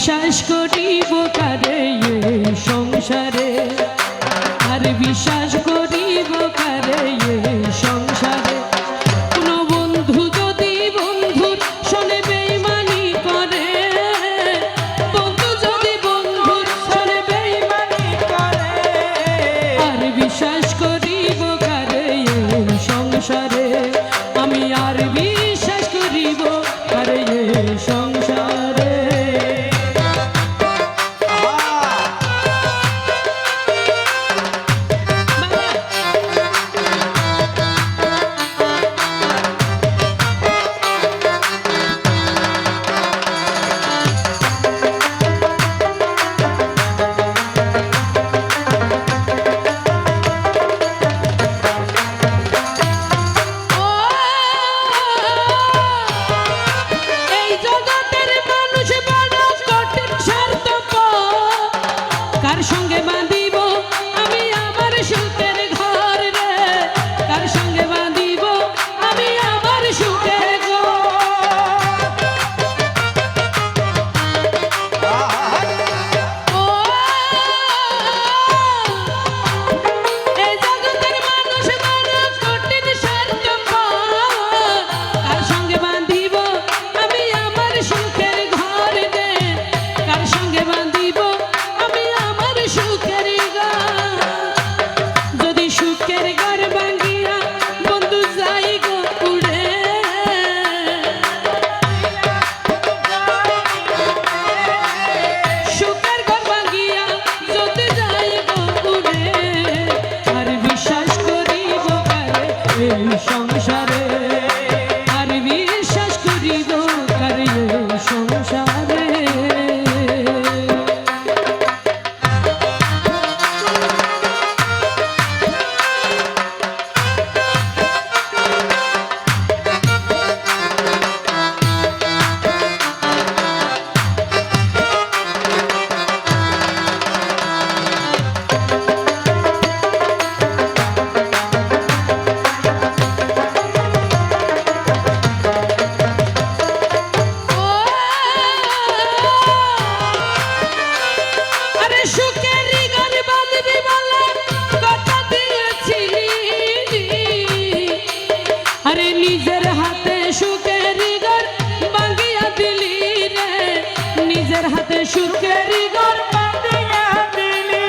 বিশ্বাস করিব কারে এই সংসারে, আর বিশ্বাস করিব কারে এই সংসারে। কোনো বন্ধু যদি বন্ধুর শোনে বেঈমানি করে, বন্ধু যদি বন্ধুর শোনে বেঈমানি করে, আর বিশ্বাস করিব কারে এই সংসারে, আমি আর বিশ্বাস করিব কারে এই সংসারে। কার সঙ্গে বাঁধিব আমি আমার সুখের ঘর রে, কার সঙ্গে বাঁধিব আমি আমার সুখের ঘর। এই জগতের মানুষ বড় কঠিন স্বার্থপর, কার সঙ্গে বাঁধিব আমি আমার সুখের ঘর রে, কার সঙ্গে বাঁধিব সুখের ঘর। যদি সুখের ঘর ভাঙিয়া বন্ধু যাই গো উড়ে, সুখের ঘর ভাঙিয়া যদি যাই গো উড়ে, আর বিশ্বাস করিব কারে এই সংসারে, আর বিশ্বাস করিব কারে এই সংসারে। আরে নিজের হাতে সুখের ঘর ভাঙিয়া দিলি রে, নিজের হাতে সুখের ঘর ভাঙিয়া দিলি।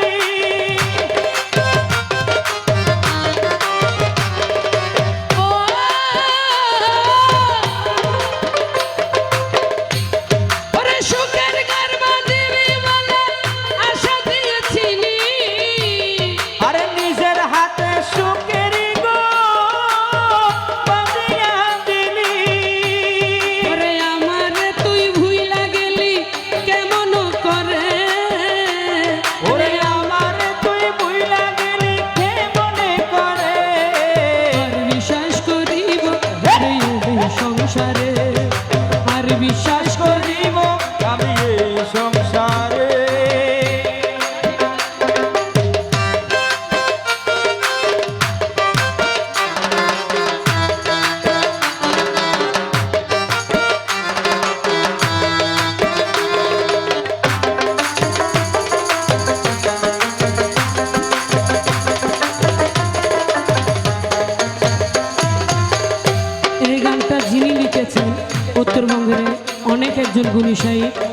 ওরে সুখের ঘর বাঁধিবি বলে আশা দিয়েছিলি, আরে নিজের হাতে সুখের সংসারে, আর বিশ্বাস করিব আমি এই সংসারে। এই গানটা যিনি লিখেছেন উত্তরবঙ্গের অনেক একজন গুণী সাহিত্যিক